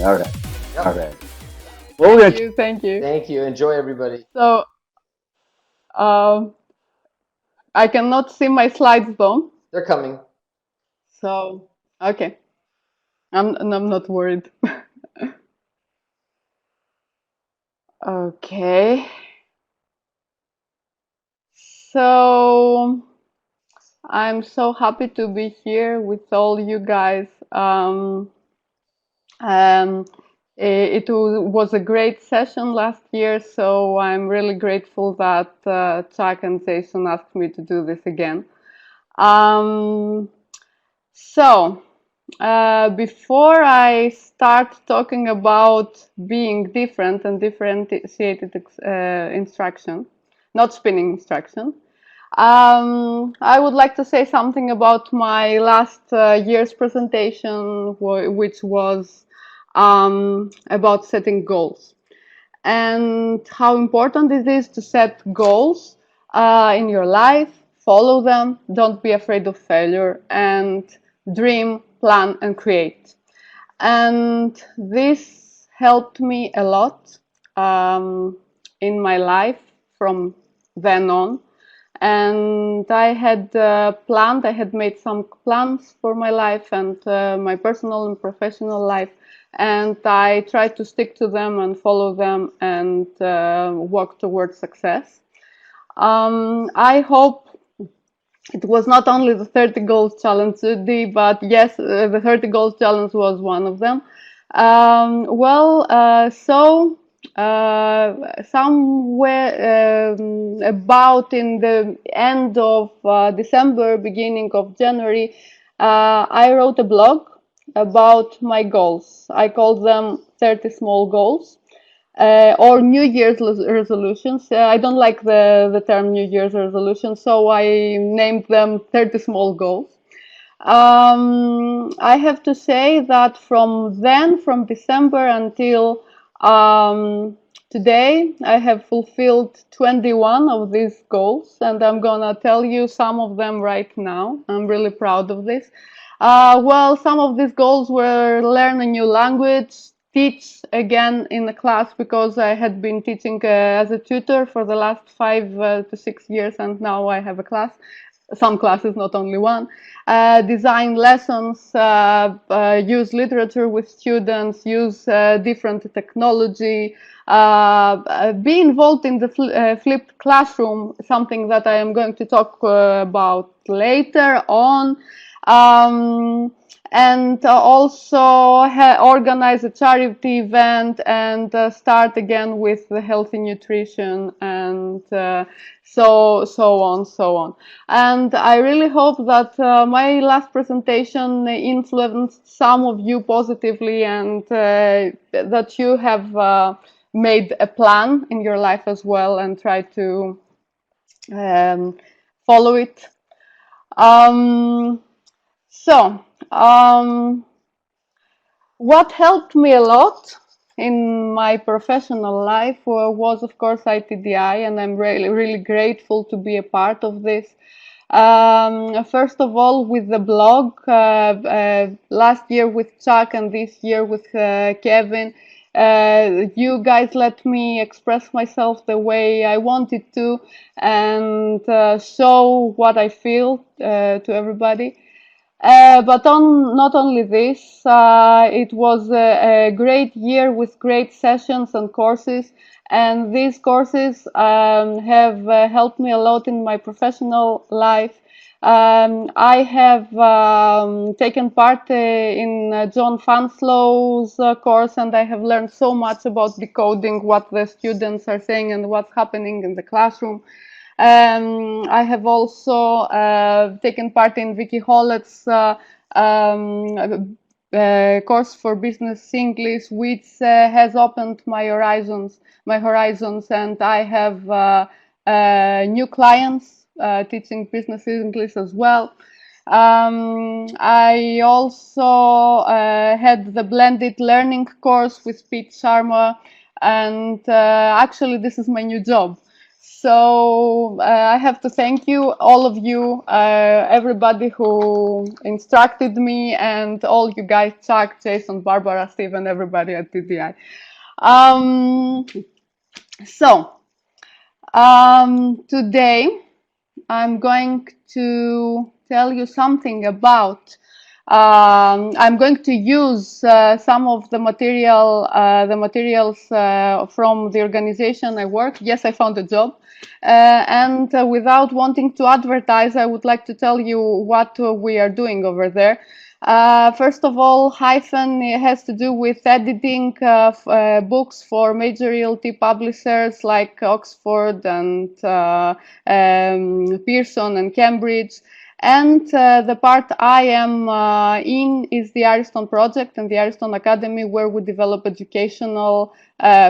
All right. Yep. All right. Well, we're Thank you. Thank you. Thank you. Enjoy, everybody. So, um, I cannot see my slides though. They're coming. So, okay. I'm not worried. Okay. So, I'm so happy to be here with all you guys. Um, it was a great session last year, so I'm really grateful that Chuck and Jason asked me to do this again. Um, so, before I start talking about being different and differentiated instruction, not spinning instruction, I would like to say something about my last year's presentation, which was about setting goals and how important it is to set goals in your life, follow them, don't be afraid of failure, and dream, plan, and create. And this helped me a lot in my life from then on. And I had I had made some plans for my life and my personal and professional life, and I tried to stick to them and follow them and work towards success. I hope it was not only the 30 goals challenge, but yes, the 30 goals challenge was one of them. Somewhere about in the end of December, beginning of January, I wrote a blog about my goals. I called them 30 small goals. Or New Year's resolutions. I don't like the term New Year's resolution, so I named them 30 small goals. I have to say that from then, from December until today, I have fulfilled 21 of these goals, and I'm gonna tell you some of them right now. I'm really proud of this. Well, some of these goals were learn a new language, teach again in the class because I had been teaching as a tutor for the last 5 to 6 years, and now I have a class, some classes, not only one. Design lessons, use literature with students, use different technology, be involved in the flipped classroom, something that I am going to talk about later on. And also organize a charity event and start again with the healthy nutrition and so on. And I really hope that my last presentation influenced some of you positively and that you have made a plan in your life as well and try to follow it. So, what helped me a lot in my professional life was, of course, iTDi, and I'm really grateful to be a part of this. First of all, with the blog, last year with Chuck and this year with Kevin, you guys let me express myself the way I wanted to and show what I feel to everybody. But not only this, it was a great year with great sessions and courses, and these courses have helped me a lot in my professional life. I have taken part in John Fanslow's course, and I have learned so much about decoding what the students are saying and what's happening in the classroom. I have also taken part in Vicky Hollett's course for business English, which has opened my horizons, and I have new clients teaching business English as well. I also had the blended learning course with Pete Sharma, and actually this is my new job. So I have to thank you, all of you, everybody who instructed me, and all you guys, Chuck, Jason, Barbara, Stephen, everybody at TDI. Um, so today I'm going to tell you something about. I'm going to use some of the materials from the organization I work. Yes, I found a job, and without wanting to advertise, I would like to tell you what we are doing over there. First of all, Hyphen has to do with editing books for major ELT publishers like Oxford and Pearson and Cambridge. And the part I am in is the Ariston project and the Ariston Academy, where we develop educational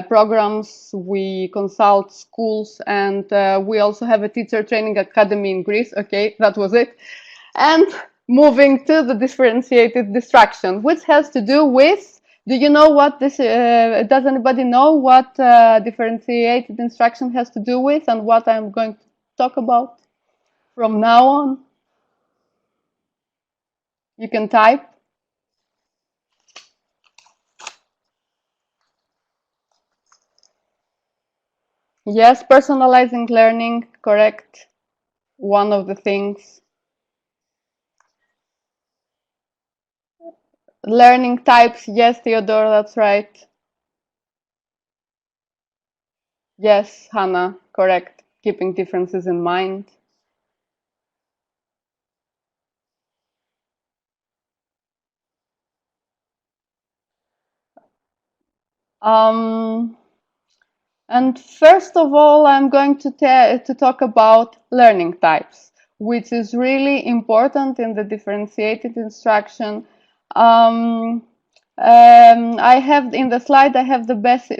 programs, we consult schools, and we also have a teacher training academy in Greece. Okay, that was it. And moving to the differentiated distraction, which has to do with, do you know what this, does anybody know what differentiated instruction has to do with and what I'm going to talk about from now on? You can type. Yes, personalizing learning, correct. One of the things. Learning types, yes, Theodora, that's right. Yes, Hannah, correct. Keeping differences in mind. And first of all, I'm going to talk about learning types, which is really important in the differentiated instruction. I have in the slide, I have the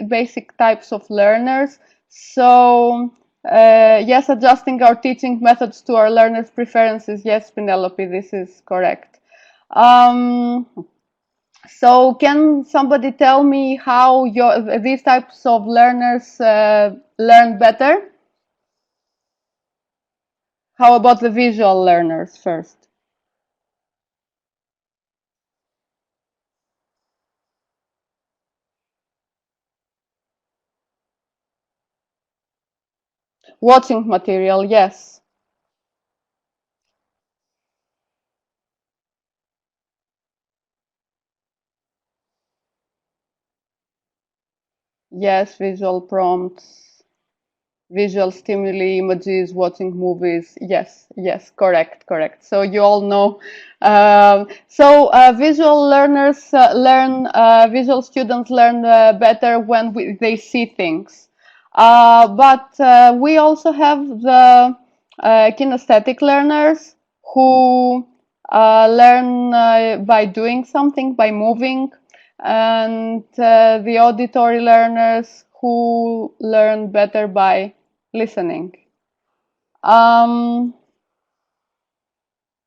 basic types of learners. So yes, adjusting our teaching methods to our learners' preferences. Yes, Penelope, this is correct. So can somebody tell me how these types of learners learn better? How about the visual learners first? Watching material, yes. Yes, visual prompts, visual stimuli, images, watching movies. Yes, yes, correct, correct. So you all know. Visual learners visual students learn better when they see things. But we also have the kinesthetic learners who learn by doing something, by moving, and the auditory learners who learn better by listening.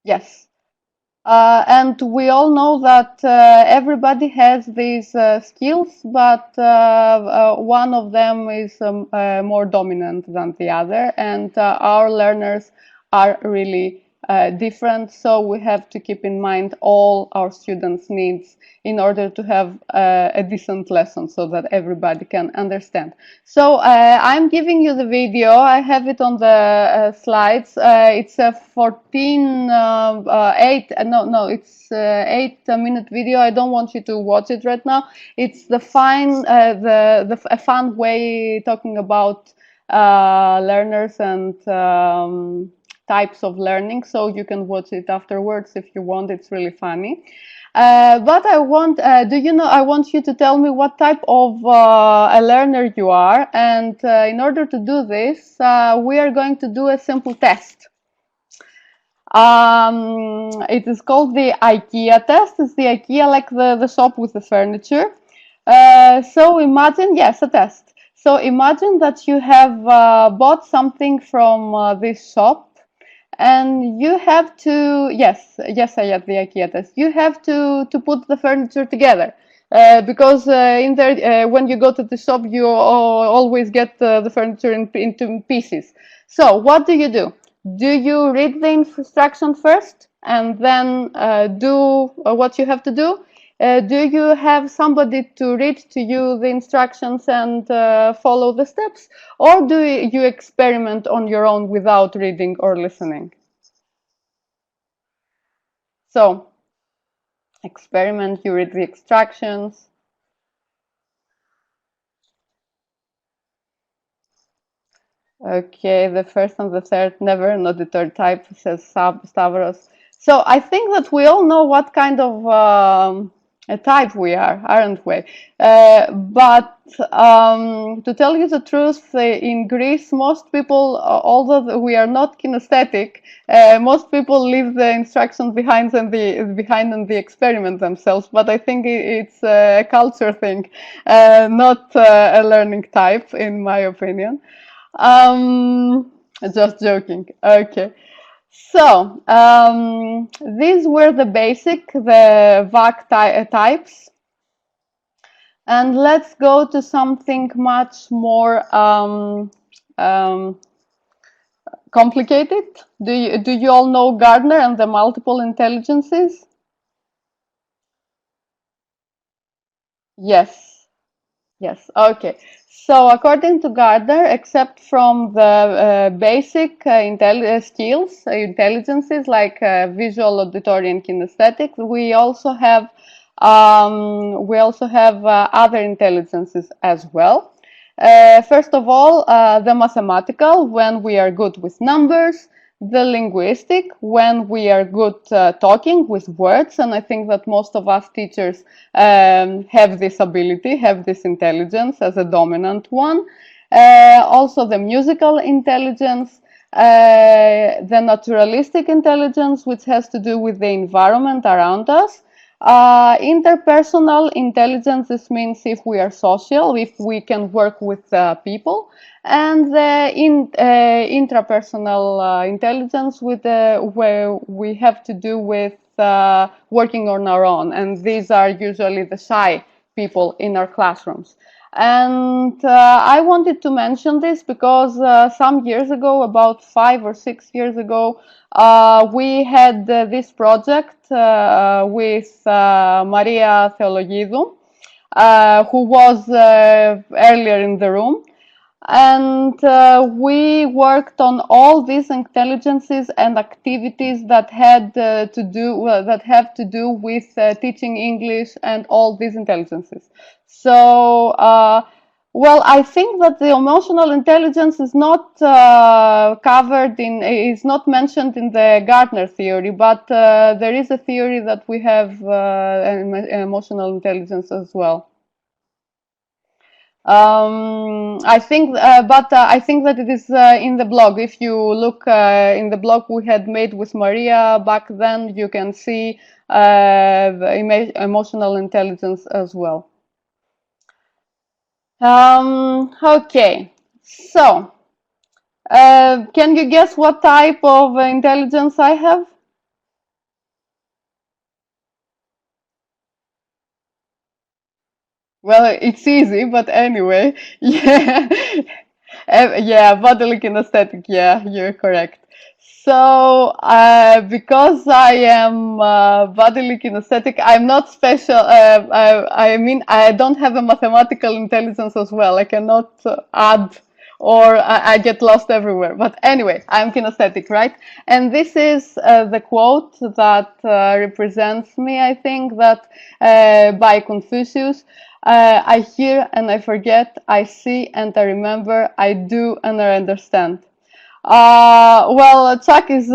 Yes. And we all know that everybody has these skills, but one of them is more dominant than the other, and our learners are really different, so we have to keep in mind all our students' needs in order to have a decent lesson so that everybody can understand. So I'm giving you the video. I have it on the slides. It's a 8-minute video. I don't want you to watch it right now. It's a fun way talking about learners and types of learning, so you can watch it afterwards if you want. It's really funny. But I want, I want you to tell me what type of a learner you are. And in order to do this, we are going to do a simple test. It is called the IKEA test. It's the IKEA, like the shop with the furniture. So imagine, yes, a test. So imagine that you have bought something from this shop, and you have to, yes, I have the IKEA test. You have to put the furniture together. because in there, when you go to the shop, you always get the furniture into pieces. So what do? Do you read the instruction first and then do what you have to do? Do you have somebody to read to you the instructions and follow the steps? Or do you experiment on your own without reading or listening? So, experiment, you read the instructions. Okay, the first and the third, never, not the third type, says Stavros. So I think that we all know what kind of a type we are, aren't we? But to tell you the truth, in Greece, most people, although we are not kinesthetic, most people leave the instructions behind and the experiment themselves. But I think it's a culture thing, not a learning type, in my opinion. Just joking. Okay. So, these were the basic, the VAC types. And let's go to something much more complicated. Do you all know Gardner and the multiple intelligences? Yes. Yes, okay. So according to Gardner, except from the basic intelligences like visual, auditory, and kinesthetic, we also have other intelligences as well. First of all, the mathematical, when we are good with numbers, the linguistic, when we are good talking with words, and I think that most of us teachers have this ability, have this intelligence as a dominant one. Also the musical intelligence, the naturalistic intelligence, which has to do with the environment around us. Interpersonal intelligence, this means if we are social, if we can work with people, and the intrapersonal intelligence, where we have to do with working on our own, and these are usually the shy people in our classrooms. And I wanted to mention this because some years ago, about 5 or 6 years ago, we had this project with Maria Theologidou, who was earlier in the room. And we worked on all these intelligences and activities that have to do with teaching English and all these intelligences. So, well, I think that the emotional intelligence is not is not mentioned in the Gardner theory, but there is a theory that we have emotional intelligence as well. I think, I think that it is in the blog. If you look in the blog we had made with Maria back then, you can see the emotional intelligence as well. Okay, so can you guess what type of intelligence I have? Well, it's easy, but anyway, yeah, yeah, bodily kinesthetic. Yeah, you're correct. So, because I am bodily kinesthetic, I'm not special. I mean, I don't have a mathematical intelligence as well. I cannot add, or I get lost everywhere. But anyway, I'm kinesthetic, right? And this is the quote that represents me, I think, that by Confucius. I hear and I forget, I see and I remember, I do and I understand. Well, Chuck is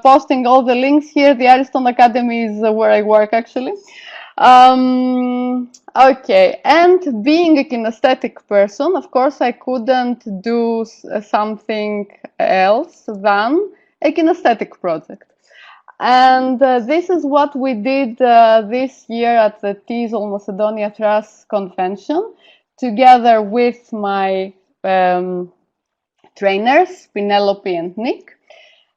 posting all the links here. The Ariston Academy is where I work, actually. Okay, and being a kinesthetic person, of course, I couldn't do something else than a kinesthetic project. And this is what we did this year at the TESOL Macedonia Trust Convention, together with my trainers, Penelope and Nick.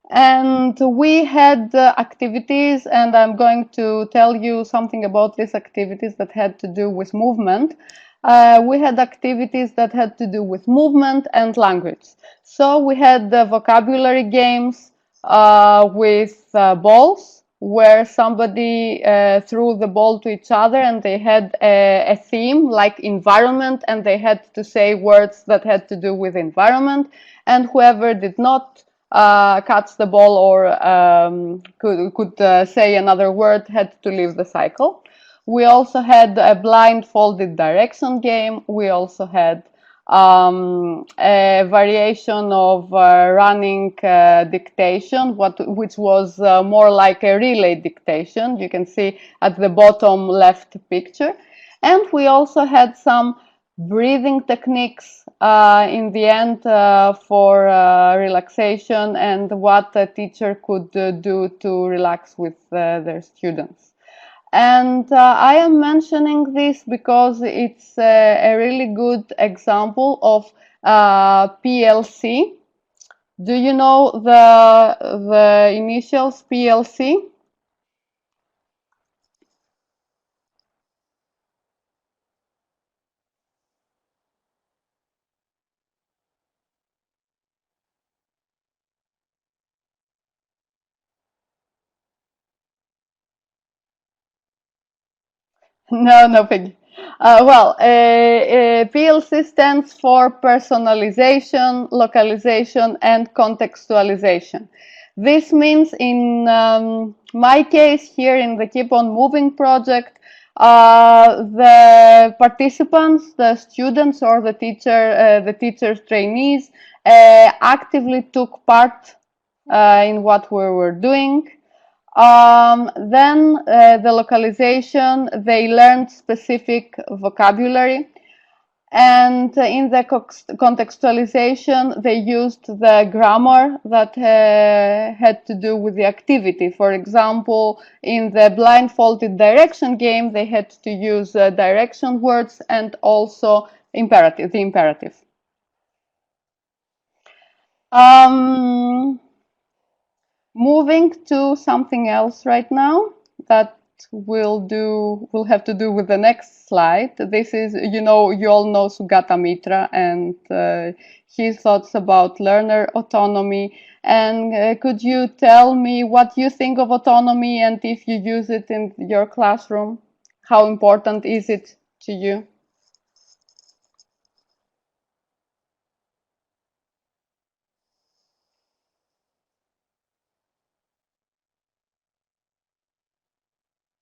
And we had activities, and I'm going to tell you something about these activities that had to do with movement. We had activities that had to do with movement and language. So we had the vocabulary games with balls, where somebody threw the ball to each other, and they had a theme like environment, and they had to say words that had to do with environment, and whoever did not catch the ball or could say another word had to leave the cycle. We also had a blindfolded direction game. We also had a variation of running dictation, which was more like a relay dictation. You can see at the bottom left picture. And we also had some breathing techniques in the end for relaxation and what a teacher could do to relax with their students. And I am mentioning this because it's a really good example of PLC. Do you know the initials PLC? No, no, Peggy. PLC stands for personalization, localization, and contextualization. This means in my case here in the Keep On Moving project, the participants, the students or the teacher's trainees actively took part in what we were doing. Then the localization, they learned specific vocabulary. And in the contextualization, they used the grammar that had to do with the activity. For example, in the blindfolded direction game, they had to use direction words and also imperative, the imperative. Um, Moving to something else right now that will have to do with the next slide. This is, you all know Sugata Mitra and his thoughts about learner autonomy. And could you tell me what you think of autonomy and if you use it in your classroom? How important is it to you?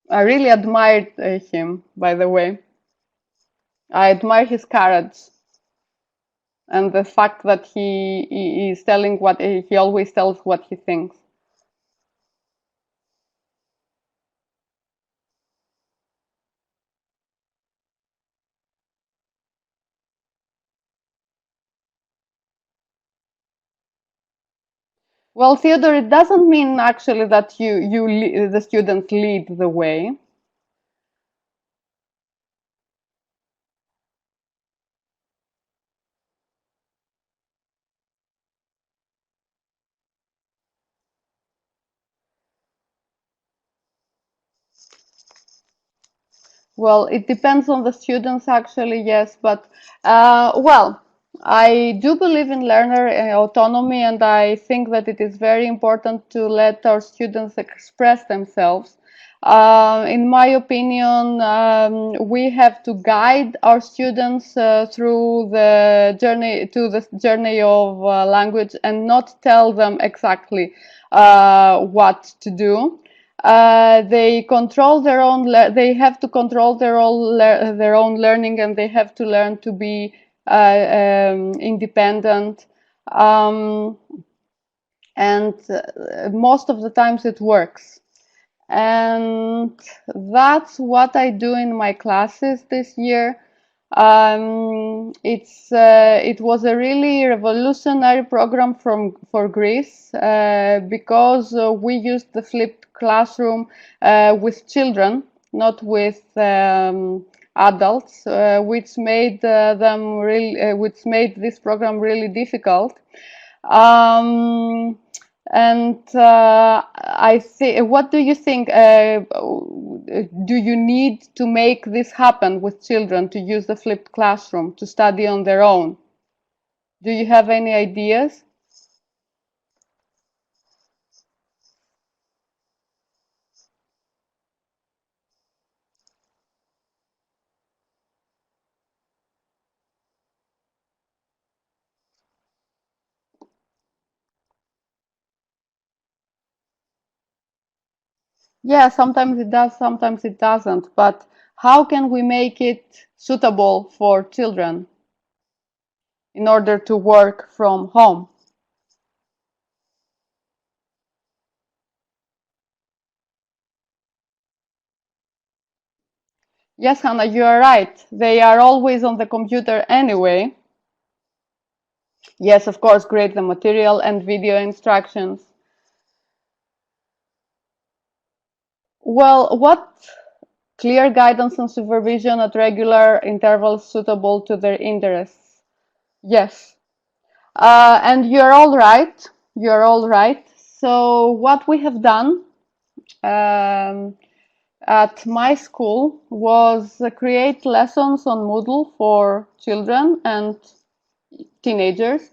I really admired him, by the way. I admire his courage and the fact that he is telling what he always tells what he thinks. Well, Theodore, it doesn't mean actually that the students lead the way. Well, it depends on the students actually, yes, but well, I do believe in learner autonomy, and I think that it is very important to let our students express themselves. In my opinion, we have to guide our students through the journey of language and not tell them exactly what to do. They control their own. They have to control their own learning, and they have to learn to be independent. Um, and most of the times it works. And that's what I do in my classes this year. It was a really revolutionary program for Greece because we used the flipped classroom with children, not with adults, which made which made this program really difficult. Um, And I see. What do you think? Do you need to make this happen with children to use the flipped classroom to study on their own? Do you have any ideas? Yeah, sometimes it does, sometimes it doesn't. But how can we make it suitable for children in order to work from home? Yes, Hannah, you are right. They are always on the computer anyway. Yes, of course, create the material and video instructions. Well, what clear guidance and supervision at regular intervals suitable to their interests? Yes. And you're all right. You're all right. So what we have done um, at my school was create lessons on Moodle for children and teenagers.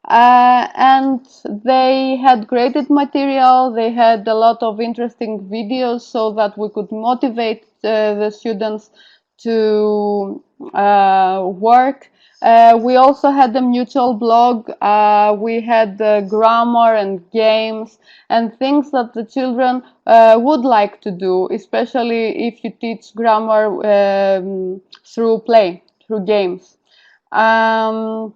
And they had graded material, they had a lot of interesting videos so that we could motivate the students to work. We also had a mutual blog. We had grammar and games and things that the children would like to do, especially if you teach grammar through play, through games. Um,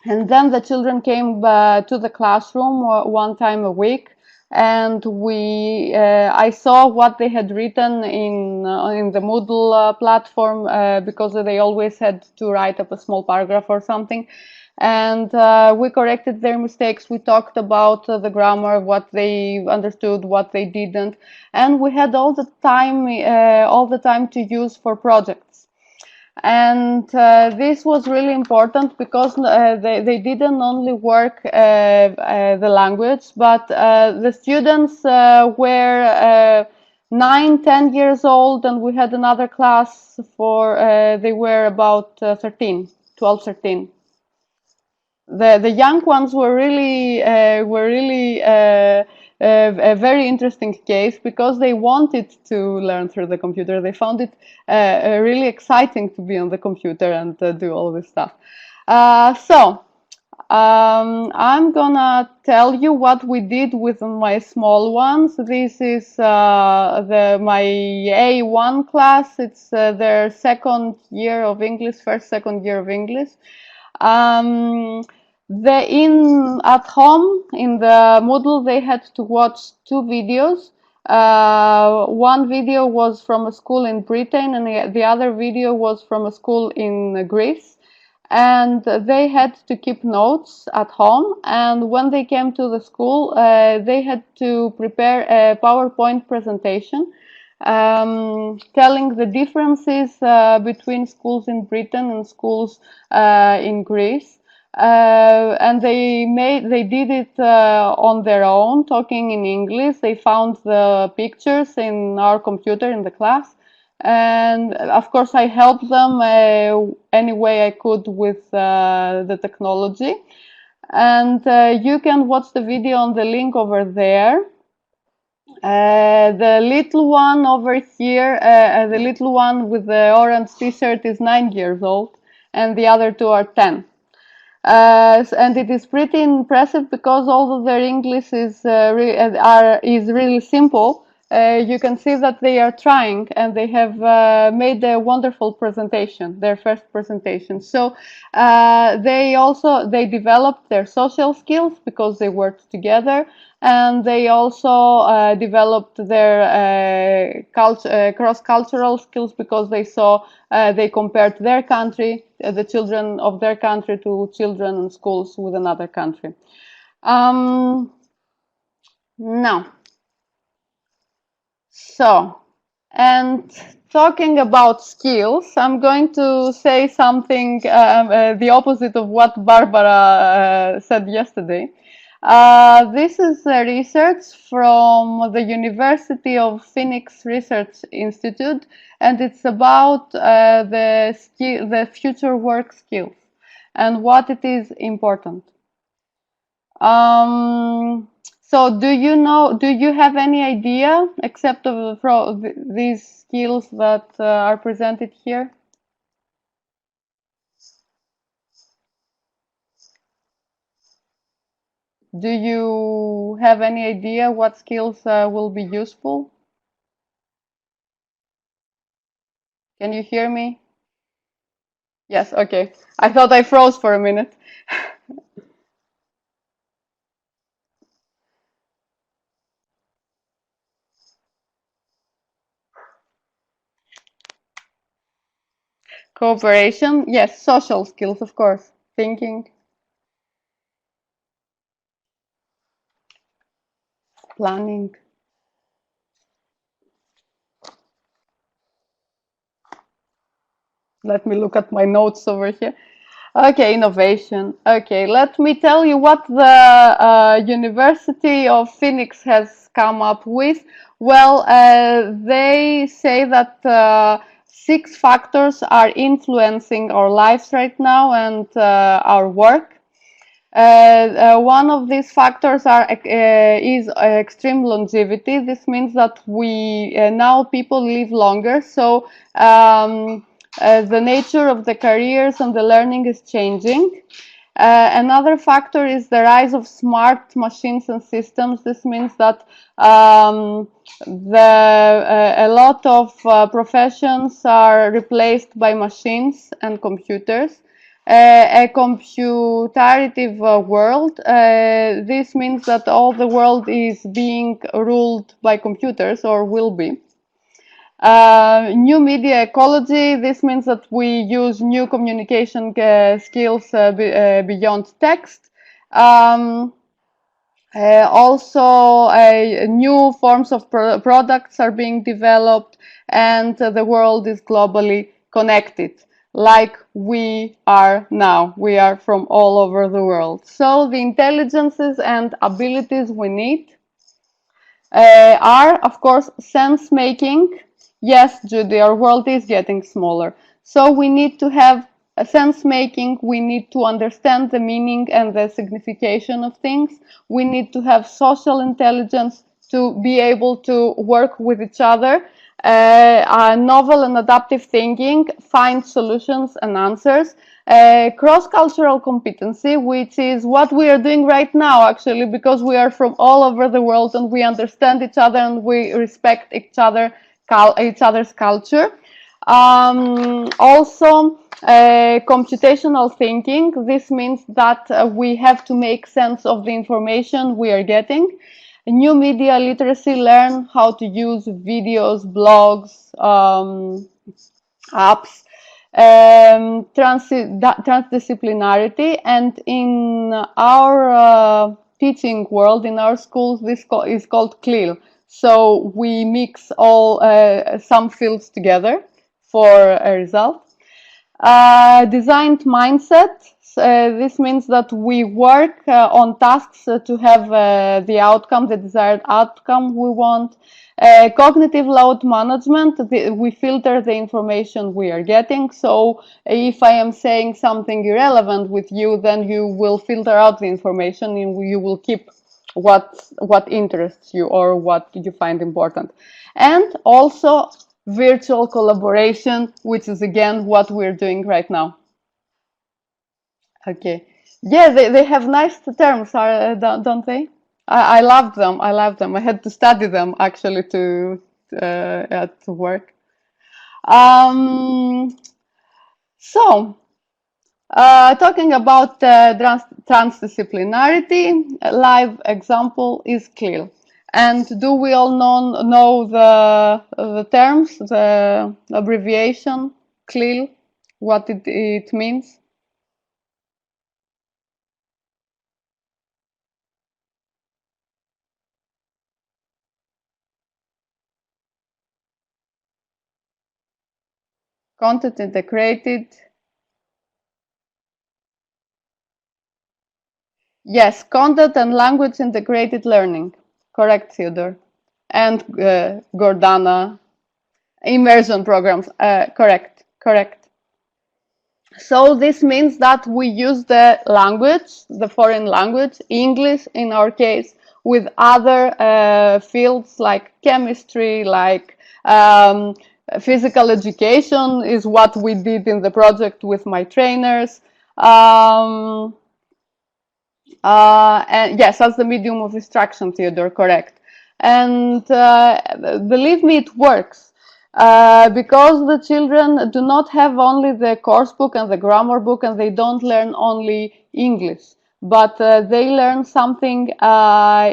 and then the children came to the classroom one time a week, and I saw what they had written in the Moodle platform, because they always had to write up a small paragraph or something. And we corrected their mistakes. We talked about the grammar, what they understood, what they didn't, and we had all the time to use for projects. And this was really important because they didn't only work the language, but the students were 9, 10 years old, and we had another class for they were about 13, 12, 13. The young ones were really a very interesting case because they wanted to learn through the computer. They found it really exciting to be on the computer and do all this stuff. I'm gonna tell you what we did with my small ones. This is my A1 class. It's their second year of English, first, second year of English. Um, at home in the Moodle, they had to watch two videos. One video was from a school in Britain, and the other video was from a school in Greece. And they had to keep notes at home. And when they came to the school, they had to prepare a PowerPoint presentation telling the differences between schools in Britain and schools in Greece. And they did it on their own, talking in English. They found the pictures in our computer in the class, and of course I helped them any way I could with the technology. And you can watch the video on the link over there. The little one over here, the little one with the orange t-shirt is 9 years old, and the other two are 10. And it is pretty impressive because although their English is really simple, you can see that they are trying, and they have made a wonderful presentation, their first presentation. So they developed their social skills because they worked together, and they also developed their cross-cultural skills because they compared their country, the children of their country, to children in schools with another country. Now, and talking about skills, I'm going to say something the opposite of what Barbara said yesterday. This is research from the University of Phoenix Research Institute, and it's about the future work skills and what it is important. Um, so do you have any idea except these skills that are presented here? Do you have any idea what skills will be useful? Can you hear me? Yes, okay. I thought I froze for a minute. Cooperation, yes. Social skills, of course. Thinking, planning. Let me look at my notes over here. Okay, innovation. Okay, let me tell you what the University of Phoenix has come up with. Well, they say that 6 factors are influencing our lives right now and our work. One of these factors is extreme longevity. This means that we now people live longer, so the nature of the careers and the learning is changing. Another factor is the rise of smart machines and systems. This means that a lot of professions are replaced by machines and computers. A computative world. This means that all the world is being ruled by computers or will be. New media ecology. This means that we use new communication skills beyond text. Um, Also, new forms of products are being developed, and the world is globally connected, like we are now. We are from all over the world. So the intelligences and abilities we need are, of course, sense making. Yes, Judy, our world is getting smaller. So we need to have a sense making. We need to understand the meaning and the signification of things. We need to have social intelligence to be able to work with each other. Novel and adaptive thinking, find solutions and answers. Cross-cultural competency, which is what we are doing right now, actually, because we are from all over the world and we understand each other and we respect each other's culture. Also, computational thinking. This means that we have to make sense of the information we are getting. New media literacy, learn how to use videos, blogs, apps, transdisciplinarity, and in our teaching world, in our schools, this is called CLIL. So we mix all some fields together for a result. Designed mindset. This means that we work on tasks to have the outcome, the desired outcome we want. Cognitive load management. We filter the information we are getting. So if I am saying something irrelevant with you, then you will filter out the information and you will keep what interests you or what you find important. And also virtual collaboration, which is again what we're doing right now. Okay. Yeah, they have nice terms, don't they? I love them. I love them. I had to study them actually at work. Um, so, talking about transdisciplinarity, a live example is CLIL. And do we all know the terms, the abbreviation CLIL, what it means? Content integrated. Yes, content and language integrated learning. Correct, Theodore. And Gordana, immersion programs. Correct, correct. So this means that we use the language, the foreign language, English in our case, with other fields like chemistry, like physical education is what we did in the project with my trainers. And yes, as the medium of instruction, Theodore, correct. And believe me, it works. Because the children do not have only the course book and the grammar book, and they don't learn only English, but they learn something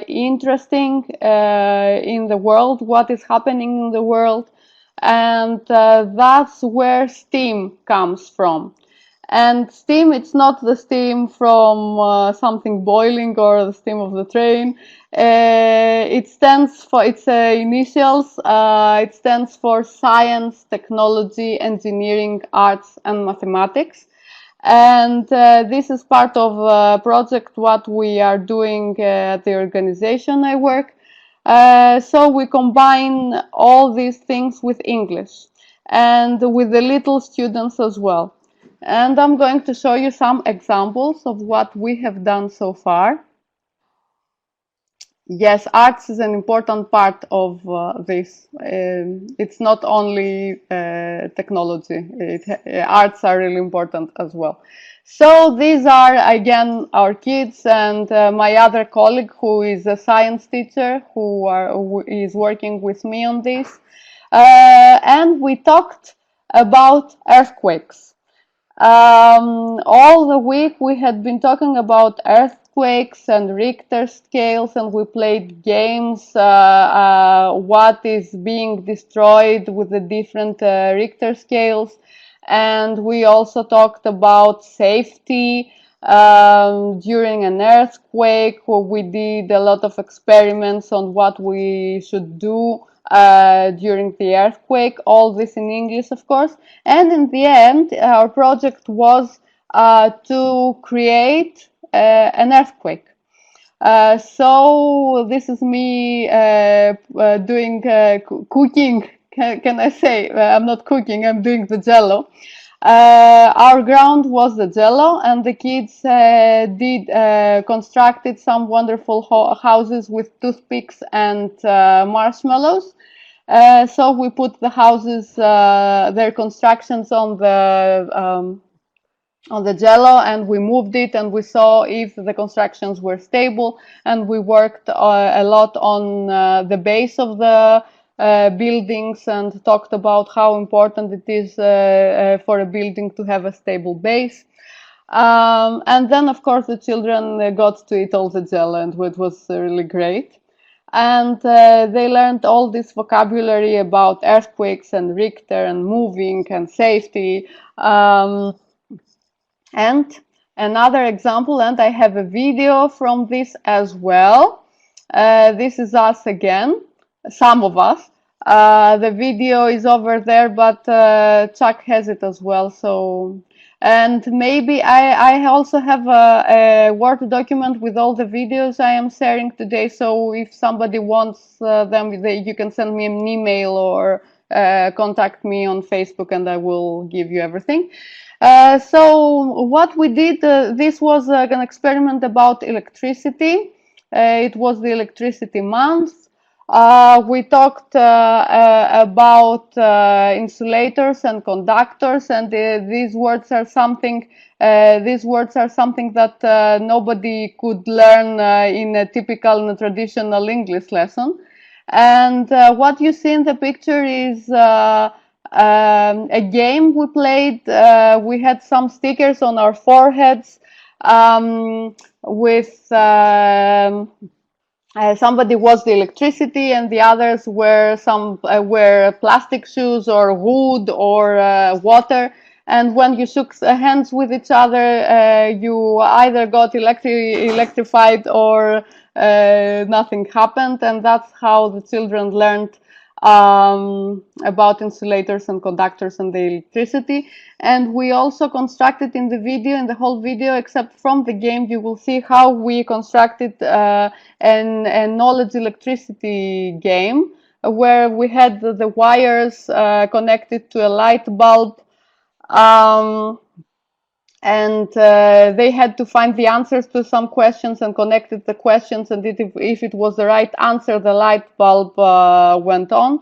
interesting in the world, what is happening in the world, and that's where STEAM comes from. And steam, it's not the steam from something boiling or the steam of the train. It stands for, its initials, it stands for science, technology, engineering, arts, and mathematics. And this is part of a project what we are doing at the organization I work. So we combine all these things with English and with the little students as well. And I'm going to show you some examples of what we have done so far. Yes, arts is an important part of this. It's not only technology. Arts are really important as well. So these are, again, our kids and my other colleague who is a science teacher who is working with me on this. And we talked about earthquakes. All the week we had been talking about earthquakes and Richter scales, and we played games, what is being destroyed with the different Richter scales. And we also talked about safety during an earthquake, where we did a lot of experiments on what we should do during the earthquake, all this in English, of course. And in the end, our project was to create an earthquake. So this is me doing cooking. Can I say? I'm not cooking, I'm doing the jello. Our ground was the jello, and the kids did constructed some wonderful houses with toothpicks and marshmallows. So we put the houses, their constructions on the jello, and we moved it, and we saw if the constructions were stable, and we worked a lot on the base of the buildings, and talked about how important it is for a building to have a stable base. And then, of course, the children got to eat all the jello, and it was really great. And they learned all this vocabulary about earthquakes and Richter and moving and safety. And another example, and I have a video from this as well. This is us again, some of us. The video is over there, but Chuck has it as well. So, and maybe I also have a Word document with all the videos I am sharing today. So if somebody wants them, you can send me an email or contact me on Facebook, and I will give you everything. So what we did, this was an experiment about electricity. It was the electricity month. We talked about insulators and conductors, and these words are something. These words are something that nobody could learn in a typical and traditional English lesson. And what you see in the picture is a game we played. We had some stickers on our foreheads with somebody was the electricity, and the others were some were plastic shoes or wood or water. And when you shook hands with each other, you either got electrified or nothing happened. And that's how the children learned about insulators and conductors and the electricity. And we also constructed in the video, in the whole video, except from the game, you will see how we constructed a knowledge electricity game where we had the wires connected to a light bulb. And they had to find the answers to some questions and connected the questions, and if it was the right answer, the light bulb went on.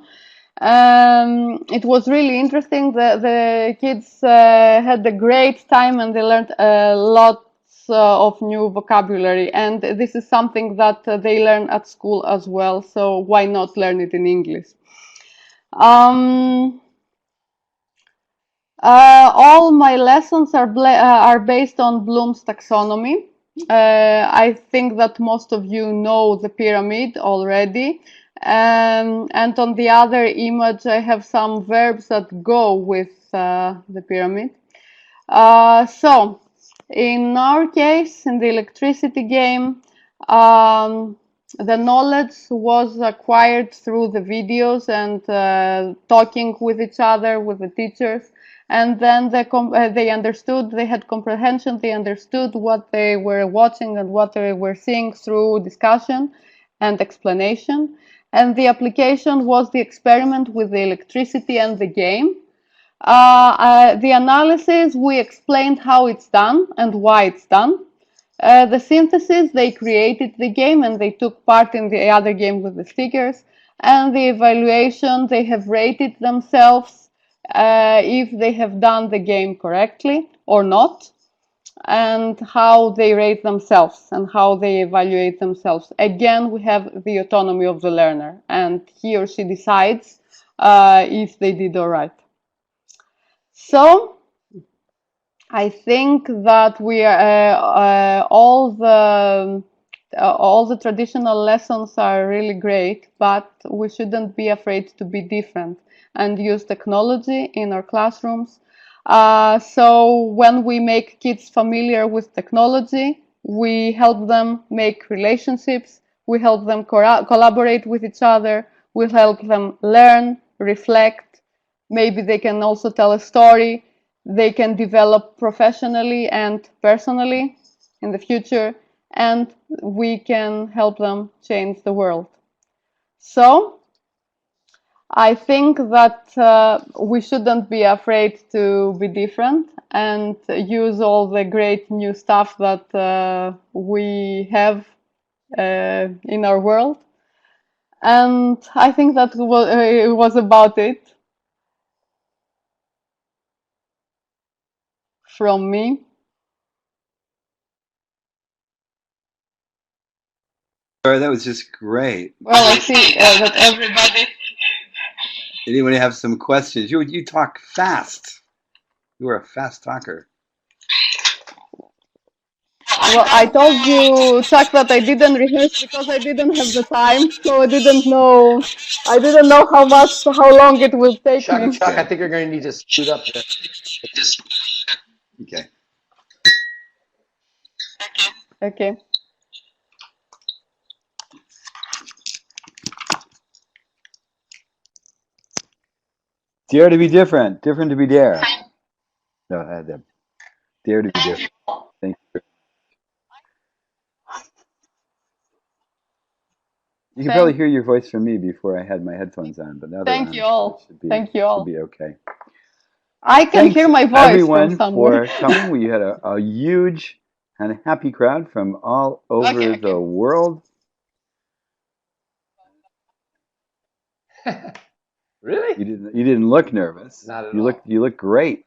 It was really interesting. The kids had a great time and they learned lots of new vocabulary, and this is something that they learn at school as well, so why not learn it in English? All my lessons are based on Bloom's taxonomy. I think that most of you know the pyramid already. And on the other image, I have some verbs that go with the pyramid. So, in our case, in the electricity game, the knowledge was acquired through the videos and talking with each other, with the teachers. And then they understood, they had comprehension, they understood what they were watching and what they were seeing through discussion and explanation. And the application was the experiment with the electricity and the game. The analysis, we explained how it's done and why it's done. The synthesis, they created the game and they took part in the other game with the stickers. And the evaluation, they have rated themselves if they have done the game correctly or not, and how they rate themselves and how they evaluate themselves. Again, we have the autonomy of the learner, and he or she decides if they did all right. So I think that we are all the traditional lessons are really great, but we shouldn't be afraid to be different and use technology in our classrooms. So when we make kids familiar with technology, we help them make relationships, we help them collaborate with each other, we help them learn, reflect. Maybe they can also tell a story. They can develop professionally and personally in the future, and we can help them change the world. So I think that we shouldn't be afraid to be different and use all the great new stuff that we have in our world. And I think that it was about it from me. Sorry, that was just great. Well, I see that everybody. Anybody have some questions? You talk fast. You are a fast talker. Well, I told you, Chuck, that I didn't rehearse because I didn't have the time, so I didn't know how long it will take me. Chuck, I think you're going to need to scoot up there. Okay. Okay. Dare to be different. Different to be dare. No, I had that. Dare to be different. Thank you. You can probably hear your voice from me before I had my headphones on, but now Thank you all. Thank you all. Should be okay. I can hear my voice everyone from somewhere. for coming. We had a huge and happy crowd from all over the world. Really? You didn't look nervous. Not at all. You look great.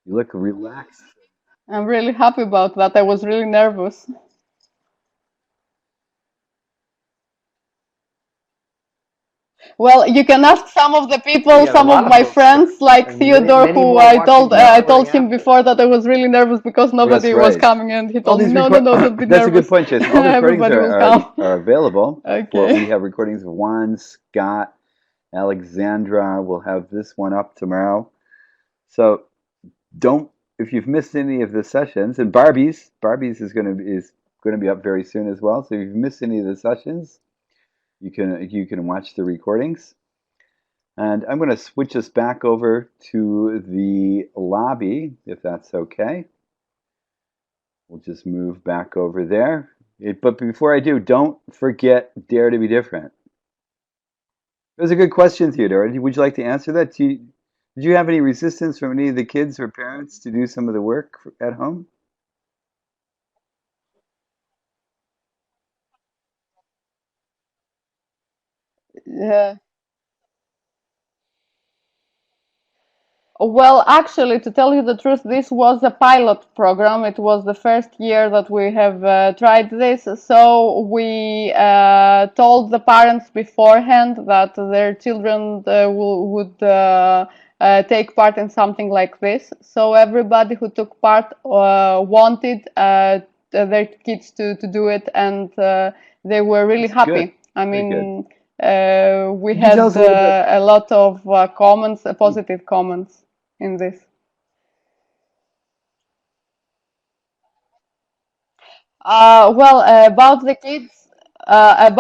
You look relaxed. I'm really happy about that. I was really nervous. Well, you can ask some of the people, some of my friends, like Theodora, who I told him before that I was really nervous because nobody was coming, and he told me, no, don't be nervous. That's a good point, Jason. All the recordings are available. Okay. Well, we have recordings of Juan, Scott, Alexandra. We'll have this one up tomorrow. So if you've missed any of the sessions, and Barbie's is going to be up very soon as well. So if you've missed any of the sessions, you can watch the recordings. And I'm going to switch us back over to the lobby, if that's okay. We'll just move back over there. But before I do, don't forget Dare to be Different. It was a good question, Theodora. Would you like to answer that? Did you have any resistance from any of the kids or parents to do some of the work at home? Yeah. Well, actually, to tell you the truth, this was a pilot program. It was the first year that we have tried this. So we told the parents beforehand that their children would take part in something like this. So everybody who took part wanted their kids to do it, and they were really That's good. happy. I Very good. mean, we Could you had tell us a little bit? a lot of comments, positive comments in this. Well, about the kids, the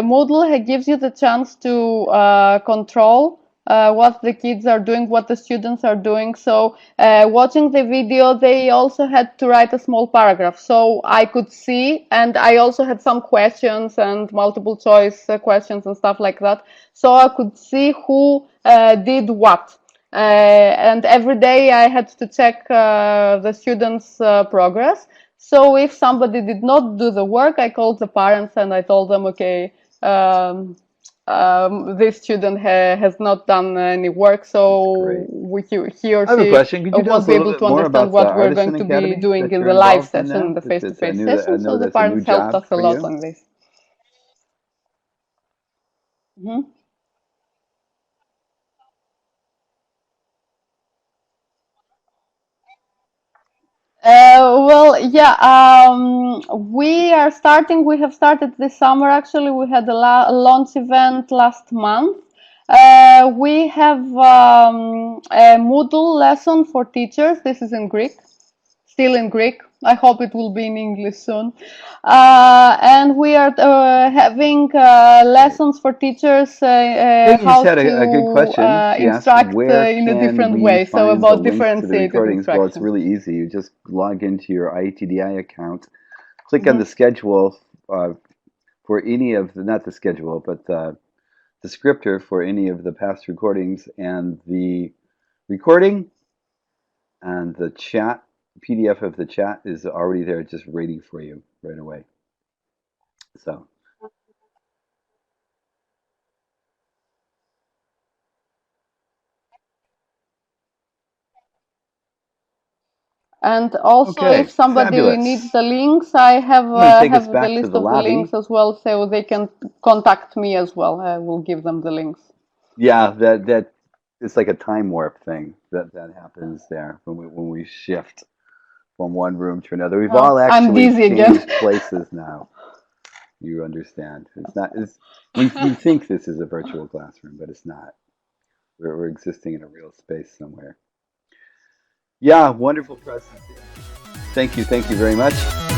Moodle gives you the chance to control what the kids are doing, what the students are doing. So, watching the video, they also had to write a small paragraph. So I could see, and I also had some questions and multiple choice questions and stuff like that. So I could see who did what. And every day I had to check the students' progress. So if somebody did not do the work, I called the parents and I told them, okay, um, this student has not done any work, That's so great. he or I have a she question. Could you tell us won't a be little able bit to more understand about the what we're going Artisan to be Academy doing that in you're the live involved in session, now? in the I face-to-face I session. know So the that's a new parents helped job us a for lot you. on this. Mhm. Yeah, we have started this summer actually. We had a launch event last month. We have a Moodle lesson for teachers. This is in Greek, still in Greek. I hope it will be in English soon. And we are having Great. lessons for teachers Peggy just how had a good to question. She asked, instruct where in a can different we way. So find the about links to the differentiated recordings? Well, it's instruction. really easy. You just log into your iTDi account, click on Hmm. the schedule for any of the, not the schedule, but the descriptor for any of the past recordings, and the recording and the chat, PDF of the chat is already there just waiting for you right away. So, And also, if okay, somebody needs fabulous. the links, I I'm going to take us have the back to list the of the lobby. links as well, so they can contact me as well. I will give them the links. Yeah, that it's like a time warp thing that happens there when we shift from one room to another. We've Oh, all I'm actually dizzy again. changed places now. You understand? It's not. It's, we think this is a virtual classroom, but it's not. We're existing in a real space somewhere. Yeah, wonderful presentation. Thank you very much.